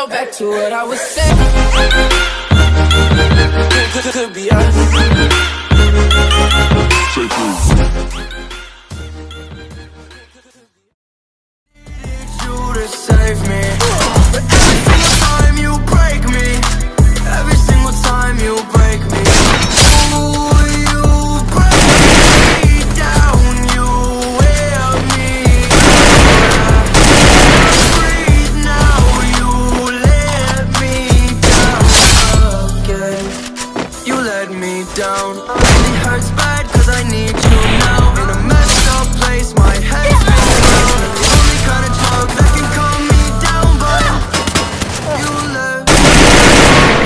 So back to what I was saying. Could be us. You to save me. But every single time you break me, every single time you break me. Ooh, you break me down, you wear me out. Breathe now, you let me down again. You let me down. It really hurts bad cause I need you now. In a messed up place, my head's been down. The only kind of drug that can calm me down, but you let me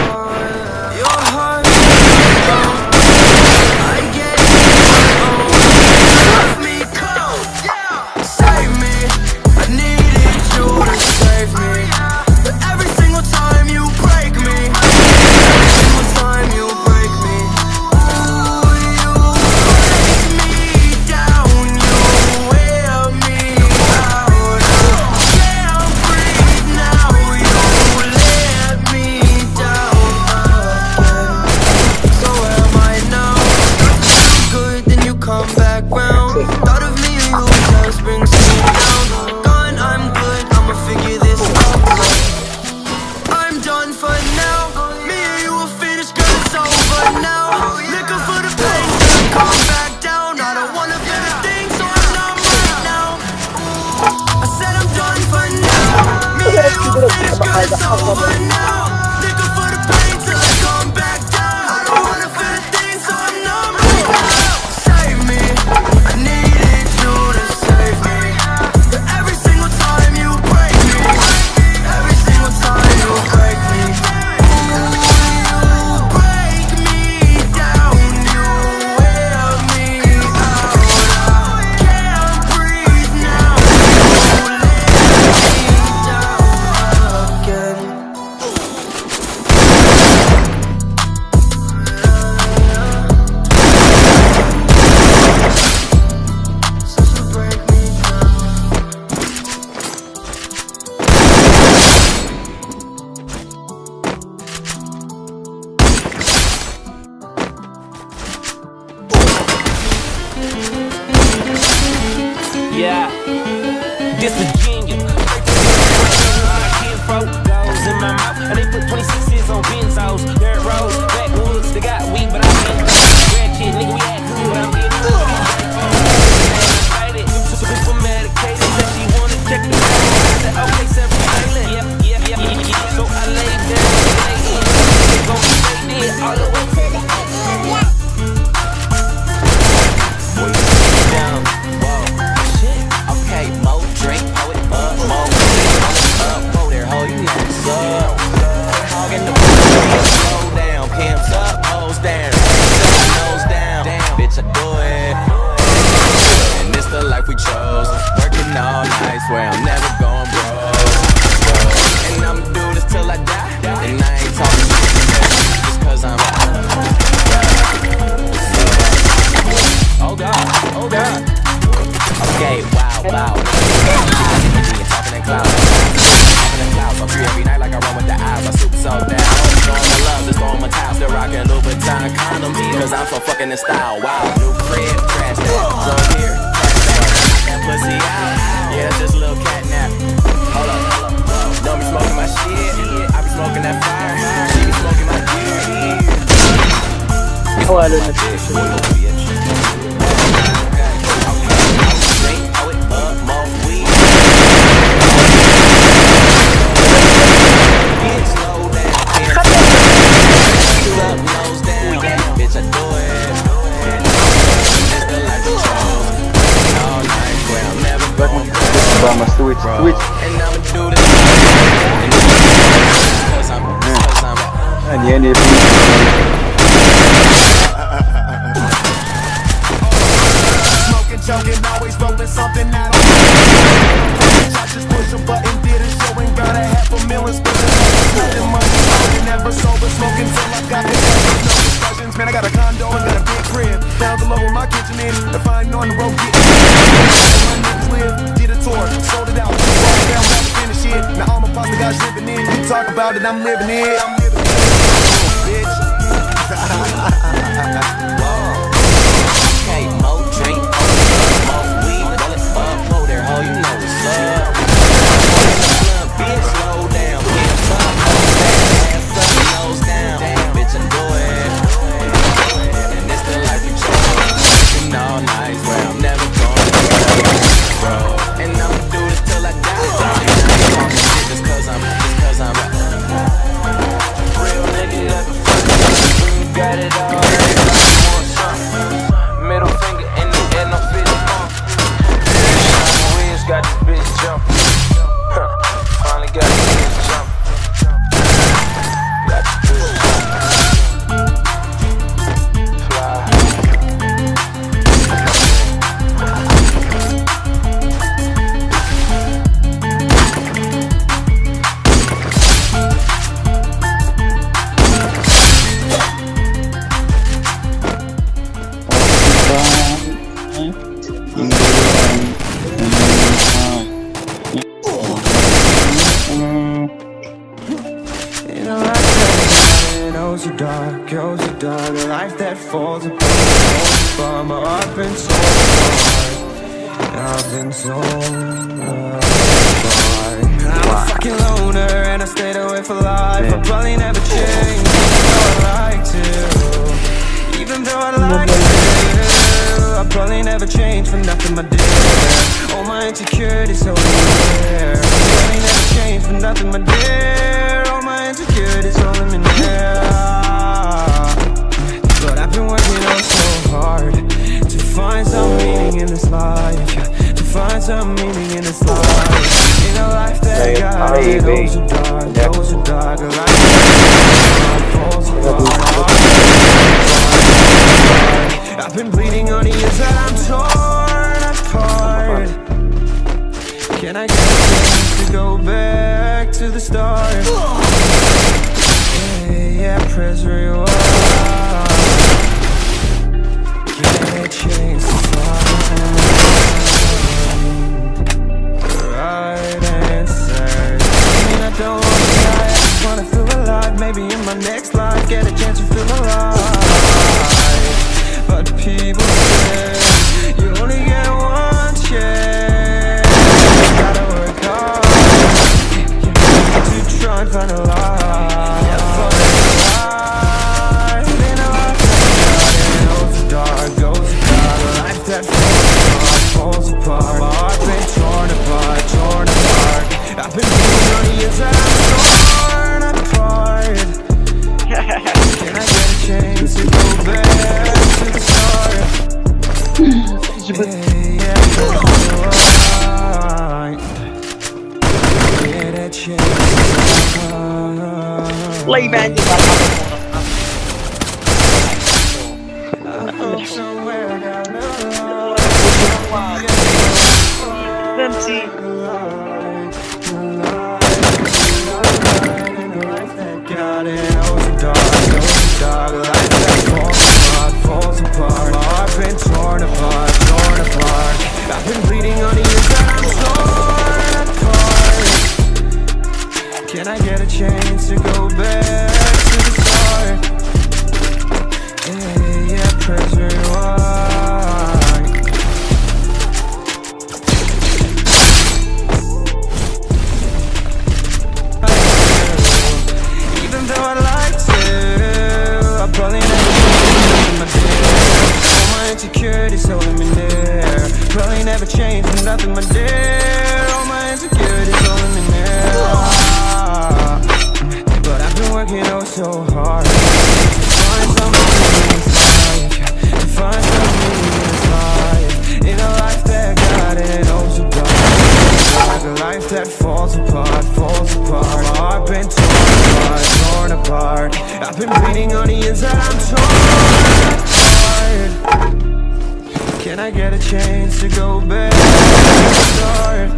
down. Your heart I get left me cold. Save me, I needed you to save me. But every single time you break me, every single time you break me. Ooh, you break me down, you wear me out. Can't breathe now, you let me down again. So where am I now? Start to feel good, then you come back round. Thought of me and you just brings me down. Gone, I'm good, I'ma figure this out. I'm done for now. Me and you will finish, girl, it's over now. Looking for the pain till I come back down. I don't wanna feel a thing, so I'm numb right now. I said I'm done for now. Me and you will finish, girl, it's over now. Looking for the pain till I come back down. I don't wanna feel a thing, so I'm numb right now. Save me, I needed you to save me. But every single time you break me, every single time you break me. Ooh, you break me down, you wear me out. Can't breathe now, you let me down again. Since you break me down. Yeah, this Virginia. My kid froze goes in my mouth, and they put 26s on benzos. Dirt roads, backwoods, they got weed, but I ain't ratchet. Nigga, we act good, but I'm getting excited. Super medicated, said she wanna check the phone. I said, okay, 7 silent. Yeah. So I laid down, they gon' stay there all the way. Boy, you down, whoa. Okay, more drink, pour it up, more up, whoa there, ho, you know what's up. Hog in the slow down, pimps up, hoes down, nose down, bitch I do it. And this the life we chose, working all night, swear I'm never going broke. And I'ma do this till I die, and I ain't talking shit, just cause I'm oh God, oh God. Okay, wow. Talking in clouds. I'm free every night like I run with the eyes. I super so down. Showing my love, just throwing my towel. Still rocking Louboutin condoms. Cause I'm so fucking in style. Wow, new crib, crash that. So here, that pussy out. Yeah, that's just a little cat nap. Hold up. Don't be smoking my shit. I be smoking that fire. She be smoking my gear. Oh, I don't know. Switch. And smoking, choking, always rolling something out. I just push a button, did a show and got $500,000 spending money. Never sober, smoking till I got this. No discussions, man. I got a condo and got a big crib down below with my kitchen in. If I ain't on the road, getting my niggas live, did a tour, sold it out, walked down, about to finish it. Now all my pasta guys living in. You talk about it, I'm living it. Bitch. Okay, more drink, more weed, roll it up, whoa there, ho, you know what's up. Bitch, slow down, hands up, ass up, nose down. Bitch, enjoy it. And it's the life we chose. Working all night, where I'm never going to bro. And I'ma do this till I die. Just cause I'm real nigga, never got it all. Middle finger in the air, no feeling. Wheels got this bitch jumping. Finally got this bitch jumping. Got this bitch jumping. Fly. In a life that goes so dark, a life that falls apart, my heart been so hard, I've been so hard. I'm a fucking loner and I stayed away for life. I probably never change, even though I'd like to. I probably never change for nothing, my dear. All my insecurities over there. Probably never change for nothing, my dear. All my insecurities all in the air. But I've been working on so hard to find some meaning in this life. To find some meaning in this life. In a life that got it goes so dark, goes so dark. A life that falls apart. I've been bleeding on the inside, I'm torn apart. Can I get a chance to go back to the start? Yeah, press rewind. Get a chance to find the right answers. I mean, I don't wanna die, I just wanna feel alive. Maybe in my next life, get a chance to feel alive. But people say you only get one chance. You gotta work hard to try and find a life. In a life that goes so dark, a life that falls apart. My heart been torn apart. I've been bleeding on the inside, I'm torn apart. Can I get a chance to go back to the start? Yeah, get a chance to Play band somewhere down the got it, oh so dark, life that falls apart. My heart been torn apart. I've been bleeding on the inside, I'm torn apart. Can I get a chance to go back to the start? Yeah, press rewind. Even though I'd like to, I probably never change my dear. All my insecurities holding me near. Probably never change for nothing, my dear. All my insecurities holding me near. But I've been working oh so hard to find some meaning in this life. To find some meaning in this life. In a life that got it oh so dark. A life that falls apart. My heart been torn apart. I've been bleeding on the inside, I'm torn apart. Can I get a chance to go back to the start?